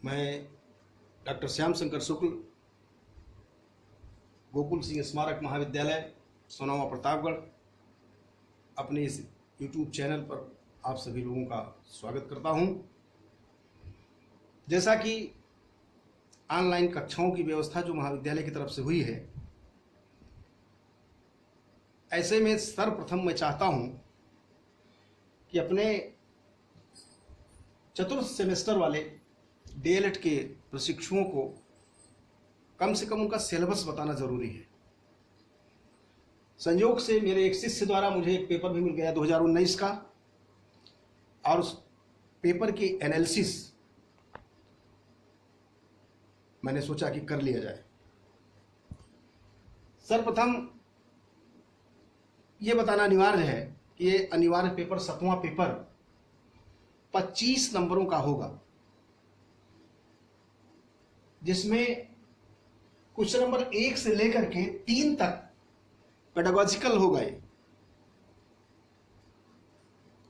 मैं डॉक्टर श्याम शंकर शुक्ल, गोकुल सिंह स्मारक महाविद्यालय, सोनावा, प्रतापगढ़, अपने इस YouTube चैनल पर आप सभी लोगों का स्वागत करता हूं। जैसा कि ऑनलाइन कक्षाओं की व्यवस्था जो महाविद्यालय की तरफ से हुई है, ऐसे में सर्वप्रथम मैं चाहता हूं कि अपने चतुर्थ सेमेस्टर वाले DLED के प्रशिक्षुओं को कम से कम उनका सिलेबस बताना जरूरी है। संयोग से मेरे एक शिष्य द्वारा मुझे एक पेपर भी मिल गया 2019 का, और उस पेपर की एनालिसिस मैंने सोचा कि कर लिया जाए। सर्वप्रथम ये बताना अनिवार्य है कि ये अनिवार्य पेपर 7वां पेपर 25 नंबरों का होगा, जिसमें क्वेश्चन नंबर 1 से लेकर के 3 तक पेडागॉजिकल होगा। एक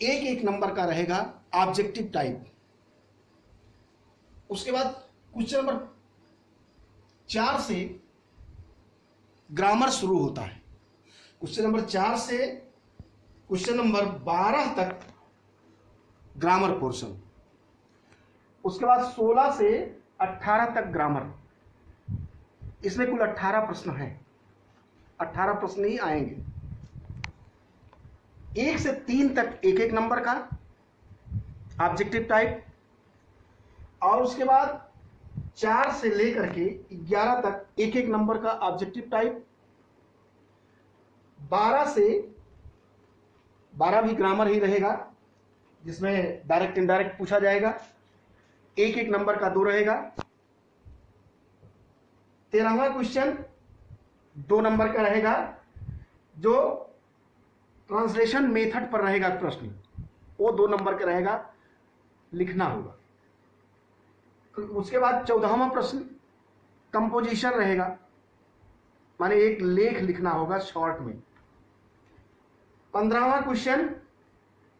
एक नंबर का रहेगा ऑब्जेक्टिव टाइप। उसके बाद क्वेश्चन नंबर 4 से ग्रामर शुरू होता है। क्वेश्चन नंबर 4 से क्वेश्चन नंबर 12 तक ग्रामर पोर्शन। उसके बाद 16 से 18 तक ग्रामर। इसमें कुल 18 प्रश्न हैं, 18 प्रश्न ही आएंगे। 1 से 3 तक एक एक नंबर का ऑब्जेक्टिव टाइप, और उसके बाद 4 से लेकर के 11 तक एक एक नंबर का ऑब्जेक्टिव टाइप। 12 से 12 भी ग्रामर ही रहेगा, जिसमें डायरेक्ट इनडायरेक्ट पूछा जाएगा। एक एक नंबर का 2 रहेगा। 13वां क्वेश्चन 2 नंबर का रहेगा, जो ट्रांसलेशन मेथड पर रहेगा प्रश्न, वो 2 नंबर का रहेगा, लिखना होगा। उसके बाद 14वां प्रश्न कंपोजिशन रहेगा, माने एक लेख लिखना होगा शॉर्ट में। 15वां क्वेश्चन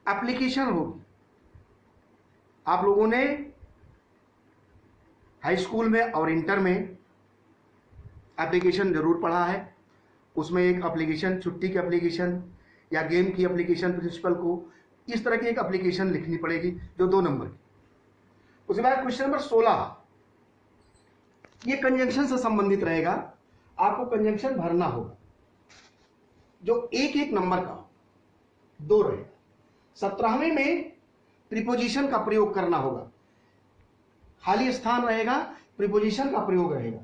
एप्लीकेशन होगी। आप लोगों ने हाई स्कूल में और इंटर में एप्लीकेशन जरूर पढ़ा है। उसमें एक एप्लीकेशन, छुट्टी की एप्लीकेशन या गेम की एप्लीकेशन, प्रिंसिपल को इस तरह की एक एप्लीकेशन लिखनी पड़ेगी, जो 2 नंबर की। उसके बाद क्वेश्चन नंबर 16, ये कंजंक्शन से संबंधित रहेगा। आपको कंजंक्शन भरना होगा, जो एक एक नंबर का 2 रहेगा। 17वें में प्रीपोजिशन का प्रयोग करना होगा, खाली स्थान रहेगा, प्रीपोजिशन का प्रयोग रहेगा।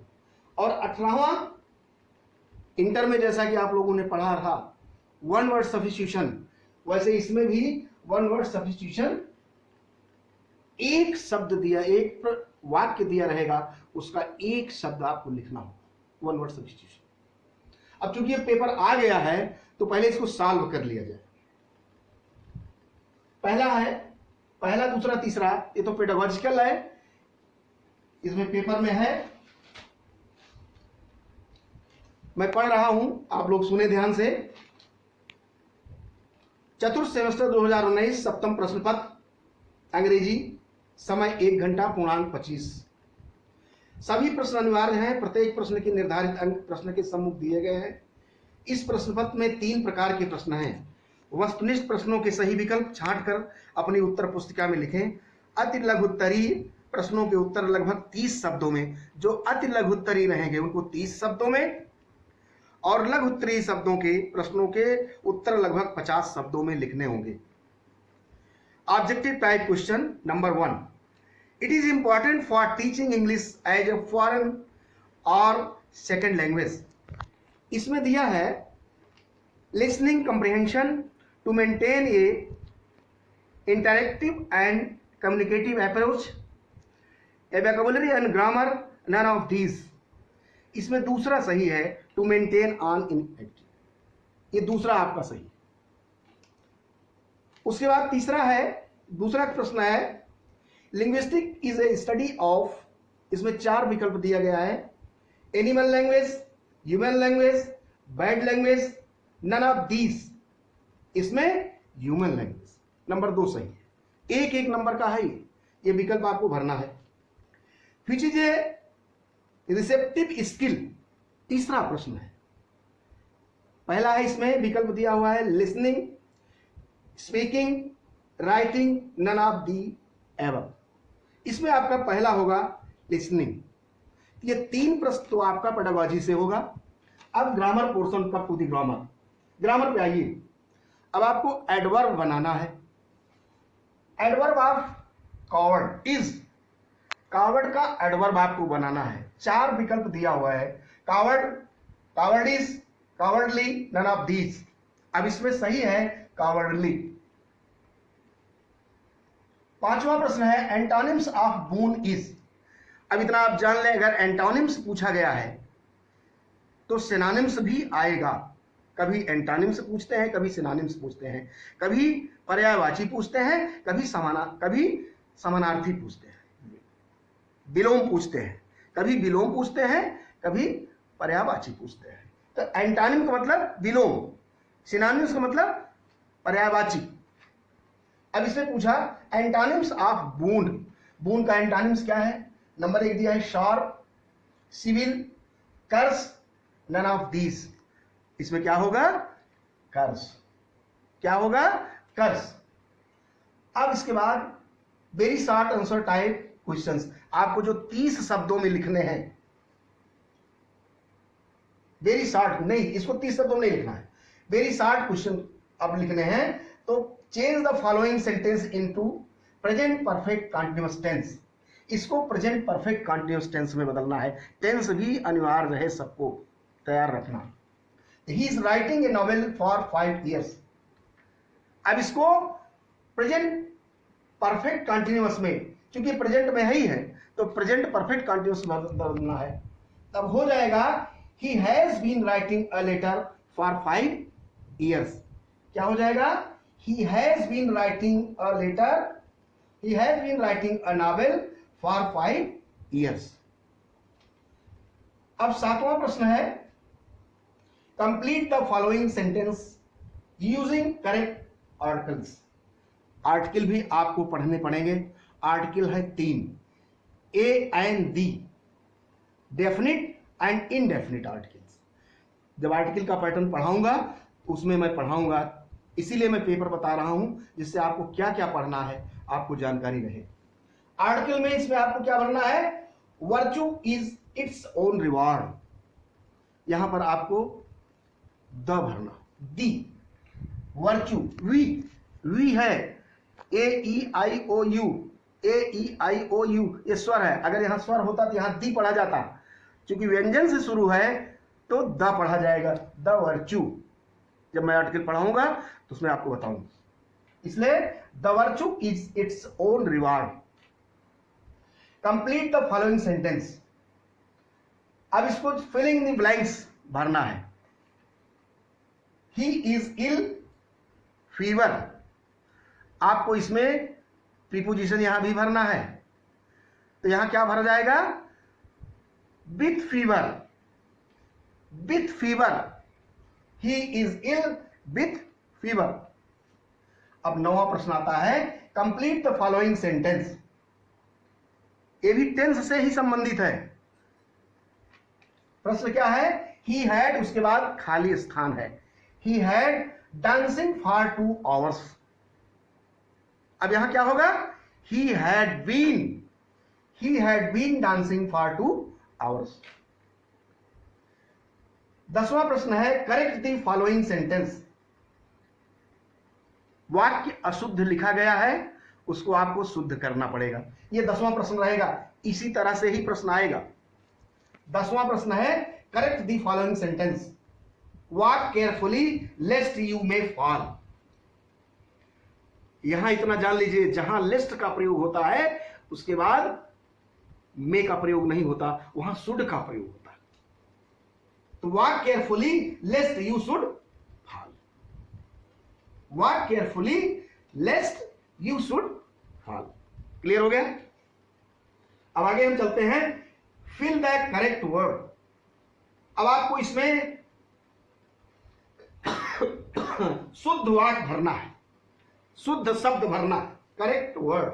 और 18वां इंटर में, जैसा कि आप लोगों ने पढ़ा रहा, 1 वर्ड सब्स्टिट्यूशन, वैसे इसमें भी 1 वर्ड सब्स्टिट्यूशन। एक शब्द दिया, एक वाक्य दिया रहेगा, उसका एक शब्द आपको लिखना होगा, 1 वर्ड सब्स्टिट्यूशन। अब चूंकि ये पेपर आ गया है, तो पहले इसको सॉल्व कर लिया जाए। पहला, दूसरा, तीसरा, ये तो पेडागॉजिकल है, इसमें पेपर में है। मैं पढ़ रहा हूं, आप लोग सुने ध्यान से। चतुर्थ सेमेस्टर 2019 सप्तम प्रश्न पत्र, अंग्रेजी, समय 1 घंटा पूर्णांक 25। सभी प्रश्न अनिवार्य हैं। प्रत्येक प्रश्न के निर्धारित अंक प्रश्न के सम्मुख दिए गए हैं। इस प्रश्न पत्र में 3 प्रकार के प्रश्न हैं। वस्तुनिष्ठ प्रश्नों के सही विकल्प छांटकर अपनी उत्तर पुस्तिका में लिखें। अति लघुत्तरीय प्रश्नों के उत्तर लगभग 30 शब्दों में, जो अति लघुत्तरीय रहेंगे उनको 30 शब्दों में, और लघु उत्तरीय शब्दों के प्रश्नों के उत्तर लगभग 50 शब्दों में लिखने होंगे। Objective type question number 1, it is important for teaching English as a foreign और सेकेंड लैंग्वेज। इसमें दिया है listening comprehension to maintain a interactive and communicative approach, a vocabulary and grammar, none of these. इसमें दूसरा सही है, to maintain on in active, ये दूसरा आपका सही है। उसके बाद तीसरा है, दूसरा प्रश्न है, linguistic is a study of, इसमें 4 विकल्प दिया गया है, animal language, human language, bird language, none of these. इसमें ह्यूमन लैंग्वेज नंबर 2 सही है। एक एक नंबर का है, ये विकल्प आपको भरना है। Which is a receptive skill. तीसरा प्रश्न है, पहला है इसमें विकल्प दिया हुआ है listening, speaking, writing, none of the above. इसमें आपका पहला होगा लिसनिंग। ये 3 प्रश्न तो आपका पेडागोजी से होगा। अब ग्रामर पोर्शन का टू दी ग्रामर, ग्रामर पे आइए। अब आपको एडवर्ब बनाना है। Adverb of coward is, coward का एडवर्ब आपको बनाना है। 4 विकल्प दिया हुआ है, coward, cowardice, cowardly, none of these. अब इसमें सही है कॉवर्डली। 5वां प्रश्न है एंटोनिम्स ऑफ बून इज। अब इतना आप जान लें, अगर एंटोनिम्स पूछा गया है तो सिनोनिम्स भी आएगा। कभी एंटोनिम्स पूछते हैं, कभी सिनोनिम्स पूछते हैं, कभी पर्यायवाची पूछते हैं, कभी समानार्थी पूछते हैं, विलोम पूछते हैं, कभी विलोम पूछते हैं, कभी पर्यायवाची पूछते हैं। तो एंटोनिम का मतलब विलोम, सिनोनिम्स का मतलब पर्यायवाची। अब इसमें पूछा एंटोनिम्स ऑफ बून। बून का एंटोनिम्स क्या है? नंबर 1 दिया है sharp, civil, curse, none of these. इसमें क्या होगा? कर्स। क्या होगा? कर्स। अब इसके बाद very short answer type questions, आपको जो 30 शब्दों में लिखने हैं। वेरी शॉर्ट नहीं, इसको 30 शब्दों में नहीं लिखना है, वेरी शॉर्ट क्वेश्चन अब लिखने हैं। तो change the following sentence into present perfect continuous tense. इसको प्रेजेंट परफेक्ट कंटीन्यूअस टेंस में बदलना है। टेंस भी अनिवार्य है, सबको तैयार रखना। He is writing a novel for 5 years। अब इसको प्रेजेंट परफेक्ट कंटीन्यूअस में, क्योंकि प्रेजेंट में ही है तो प्रेजेंट परफेक्ट कंटीन्यूअस में बदलना है। तब हो जाएगा he has been writing a letter for 5 years। क्या हो जाएगा? He has been writing a letter, he has been writing a novel for 5 years। अब 7वां प्रश्न है complete the following sentence using correct articles. Article भी आपको पढ़ने पड़ेंगे। आर्टिकल है 3, a and the, definite and indefinite articles. जब आर्टिकल का पैटर्न पढ़ाऊंगा उसमें मैं पढ़ाऊंगा, इसीलिए मैं पेपर बता रहा हूं जिससे आपको क्या क्या पढ़ना है आपको जानकारी रहे। आर्टिकल में इसमें आपको क्या भरना है? Virtue is its own reward. यहां पर आपको द भरना, दी, वर्च्यू, वी है, AEIOU, AEIOU ये स्वर है। अगर यहां स्वर होता तो यहां दी पढ़ा जाता, क्योंकि व्यंजन से शुरू है तो द पढ़ा जाएगा, द वर्च्यू। जब मैं आर्टिकल पढ़ाऊंगा तो उसमें आपको बताऊंगा, इसलिए the virtue is its own reward. Complete the following sentence. अब इसको फिलिंग द ब्लैंक्स भरना है। He is ill, fever. आपको इसमें प्रीपोजिशन यहां भी भरना है, तो यहां क्या भरा जाएगा? With fever, with fever, he is ill with fever. अब 9वां प्रश्न आता है कंप्लीट द फॉलोइंग सेंटेंस। ये भी टेंस से ही संबंधित है। प्रश्न क्या है? ही हैड, उसके बाद खाली स्थान है, he had dancing for 2 hours। अब यहां क्या होगा? He had been dancing for 2 hours। 10वां प्रश्न है करेक्ट द फॉलोइंग सेंटेंस। वाक्य अशुद्ध लिखा गया है, उसको आपको शुद्ध करना पड़ेगा। यह 10वां प्रश्न रहेगा, इसी तरह से ही प्रश्न आएगा। 10वां प्रश्न है correct the following sentence. Walk carefully लेस्ट you may fall. यहां इतना जान लीजिए, जहां लेस्ट का प्रयोग होता है उसके बाद मे का प्रयोग नहीं होता, वहां शुड का प्रयोग होता है। तो walk carefully लेस्ट you should fall, walk carefully लेस्ट you should fall. Clear हो गया? अब आगे हम चलते हैं फिल द करेक्ट वर्ड। अब आपको इसमें शुद्ध वाक्य भरना है, शुद्ध शब्द भरना है, करेक्ट वर्ड।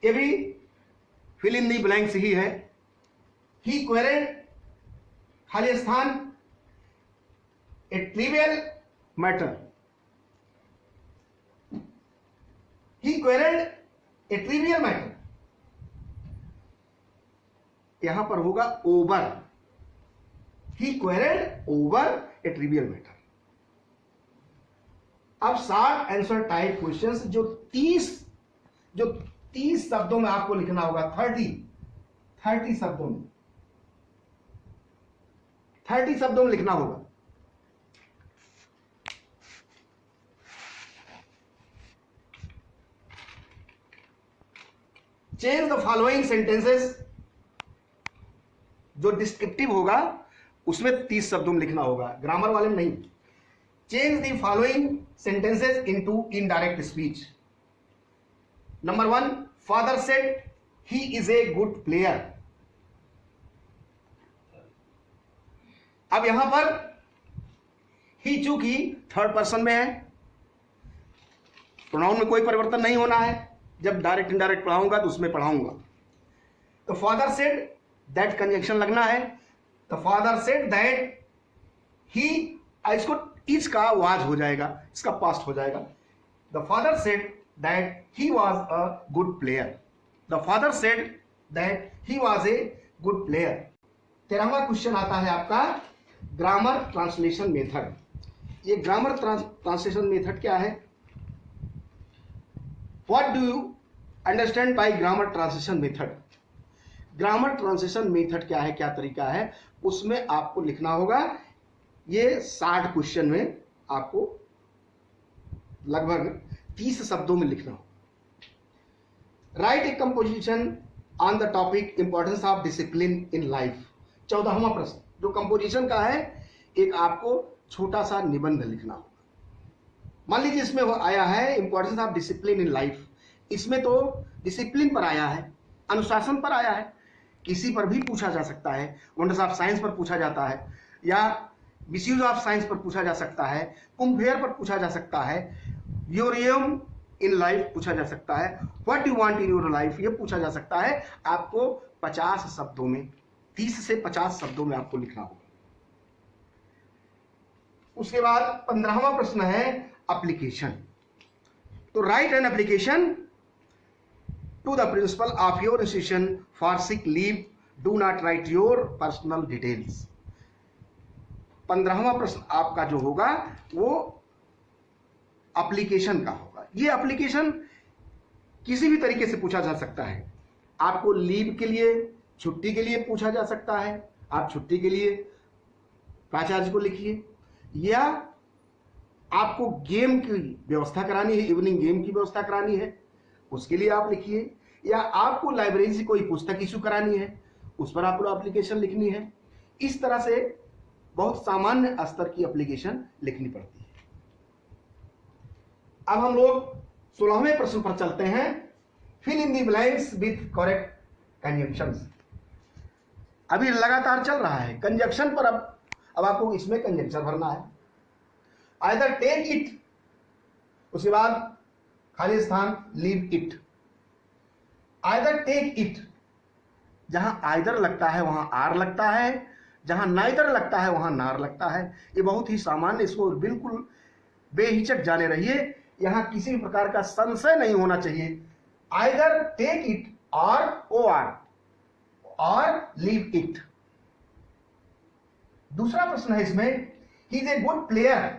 ये भी फिल इन दी ब्लैंक्स ही है। ही क्वेरेड, खाली स्थान, ए ट्रिवियल मैटर। ही क्वेरेड ए ट्रिवियल मैटर, यहां पर होगा ओवर। ही क्वेरेड ओवर ए ट्रिवियल मैटर। अब शॉर्ट आंसर टाइप क्वेश्चंस जो 30 शब्दों में आपको लिखना होगा, 30 शब्दों में, 30 शब्दों में लिखना होगा। चेंज द फॉलोइंग सेंटेंसेस, जो डिस्क्रिप्टिव होगा उसमें 30 शब्दों में लिखना होगा, ग्रामर वाले में नहीं। Change the following sentences into indirect speech. Number 1, father said he is a good player. अब यहां पर ही चूंकि थर्ड पर्सन में है, प्रोनाउन में कोई परिवर्तन नहीं होना है। जब डायरेक्ट इनडायरेक्ट पढ़ाऊंगा तो उसमें पढ़ाऊंगा। तो फादर सेड, दैट कंजंक्शन लगना है। तो फादर सेड दैट ही, इसको इज का वाज हो जाएगा, इसका पास्ट हो जाएगा। The father said that he was a good player. The father said that he was a good player. 13वां क्वेश्चन आता है आपका ग्रामर ट्रांसलेशन मेथड। ये ग्रामर ट्रांसलेशन मेथड क्या है? What do you understand by grammar translation method? Grammar translation method क्या है, क्या तरीका है, उसमें आपको लिखना होगा। ये 60 क्वेश्चन में आपको लगभग 30 शब्दों में लिखना होगा। Write a composition on the topic importance of discipline in life. 14वां प्रश्न जो कंपोजिशन का है, एक आपको छोटा सा निबंध लिखना होगा। मान लीजिए इसमें वो आया है importance of discipline in life, इसमें तो डिसिप्लिन पर आया है, अनुशासन पर आया है। किसी पर भी पूछा जा सकता है, वंडर्स ऑफ साइंस पर पूछा जाता है, या मिसयूज ऑफ साइंस पर पूछा जा सकता है, कुम्फेयर पर पूछा जा सकता है, योर एम इन लाइफ पूछा जा सकता है, what you want in your life ये पूछा जा सकता है। आपको 50 शब्दों में, 30 से 50 शब्दों में आपको लिखना होगा। उसके बाद 15वां प्रश्न है एप्लीकेशन। तो right an application to the principal of your institution for sick leave. Do not write your personal details. 15वां प्रश्न आपका जो होगा वो एप्लीकेशन का होगा। ये एप्लीकेशन किसी भी तरीके से पूछा जा सकता है। आपको लीव के लिए, छुट्टी के लिए पूछा जा सकता है। आप छुट्टी के लिए प्राचार्य को लिखिए, या आपको गेम की व्यवस्था करानी है, इवनिंग गेम की व्यवस्था करानी है, उसके लिए आप लिखिए, या आपको लाइब्रेरी से कोई पुस्तक इशू करानी है, उस पर आपको एप्लीकेशन लिखनी है। इस तरह से बहुत सामान्य स्तर की एप्लीकेशन लिखनी पड़ती है। अब हम लोग 16वें प्रश्न पर चलते हैं। Fill in the blanks with correct conjunctions. अभी लगातार चल रहा है कंजंक्शन पर। अब आपको इसमें कंजंक्शन भरना है। आइदर टेक इट, उसके बाद खाली स्थान leave it. Either take it, जहां आइदर लगता है वहां आर लगता है, जहां नाइदर लगता है वहां नार लगता है। ये बहुत ही सामान्य, इसको बिल्कुल बेहिचक जाने रहिए, यहां किसी भी प्रकार का संशय नहीं होना चाहिए। आइदर टेक इट और ओ आर और लीव इट। दूसरा प्रश्न है इसमें, ही इज ए गुड प्लेयर,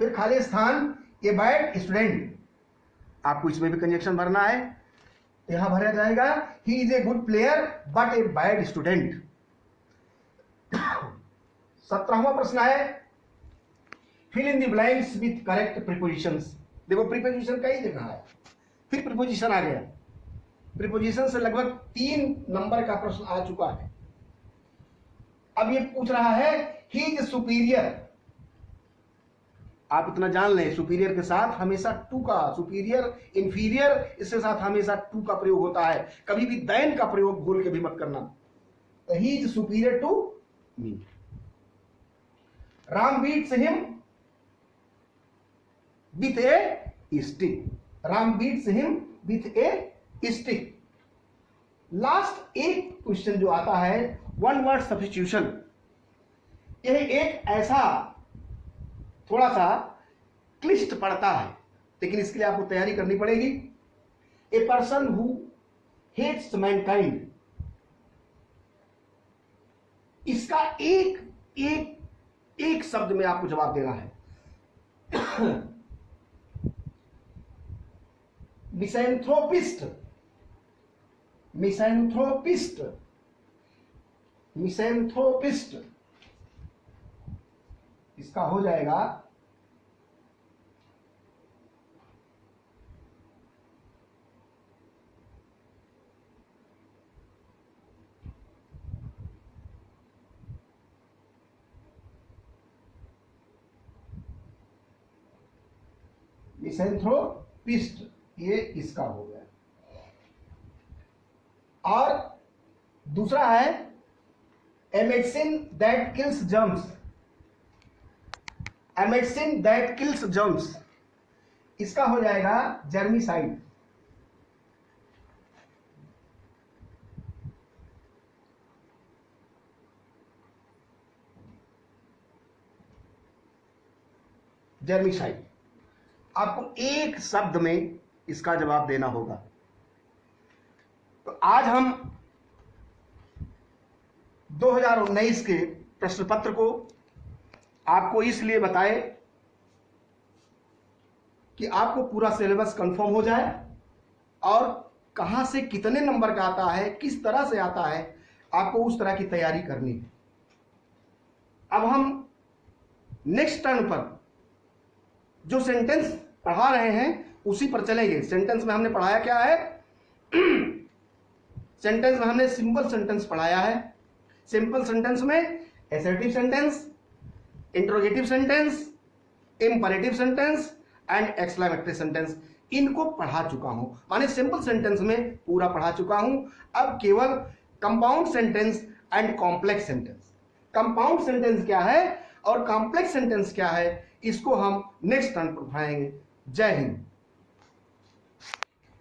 फिर खाली स्थान ए बैड स्टूडेंट। आपको इसमें भी कंजंक्शन भरना है, यहां भरा जाएगा he is a good player but a bad student. 17वां प्रश्न है fill in the blanks with correct prepositions. देखो प्रीपोजिशन कई जगह है, फिर प्रीपोजिशन आ गया। प्रीपोजिशन से लगभग 3 नंबर का प्रश्न आ चुका है। अब ये पूछ रहा है ही इज सुपीरियर। आप इतना जान लें, सुपीरियर के साथ हमेशा टू का, सुपीरियर इंफीरियर, इसके साथ हमेशा टू का प्रयोग होता है। कभी भी दैन का प्रयोग भूल के भी मत करना। तो he is superior to me. Ram beats him with a stick. Ram beats him with a stick. Last एक क्वेश्चन जो आता है वन वर्ड सब्स्टिट्यूशन, यह एक ऐसा थोड़ा सा क्लिष्ट पड़ता है, लेकिन इसके लिए आपको तैयारी करनी पड़ेगी। A person who hates mankind, इसका एक शब्द में आपको जवाब देना है। मिसैंथ्रोपिस्ट, मिसैंथ्रोपिस्ट, मिसैंथ्रोपिस्ट, इसका हो जाएगा मिसैंथ्रोपिस्ट, ये इसका हो गया। और दूसरा है a medicine that kills germs, a medicine that kills germs, इसका हो जाएगा जर्मिसाइड। जर्मिसाइड, आपको एक शब्द में इसका जवाब देना होगा। तो आज हम 2019 के प्रश्न पत्र को आपको इसलिए बताए कि आपको पूरा सिलेबस कंफर्म हो जाए और कहां से कितने नंबर का आता है, किस तरह से आता है, आपको उस तरह की तैयारी करनी है। अब हम नेक्स्ट टर्न पर जो सेंटेंस पढ़ा रहे हैं उसी पर चलेंगे। सेंटेंस में हमने पढ़ाया क्या है? सेंटेंस में हमने सिंपल सेंटेंस पढ़ाया है। सिंपल सेंटेंस में assertive sentence, interrogative sentence, imperative sentence and exclamatory sentence, इनको पढ़ा चुका हूं, माने सिंपल सेंटेंस में पूरा पढ़ा चुका हूं। अब केवल compound sentence and complex sentence, compound sentence क्या है और कॉम्प्लेक्स सेंटेंस क्या है, इसको हम नेक्स्ट टर्न पर पढ़ाएंगे। जय हिंद।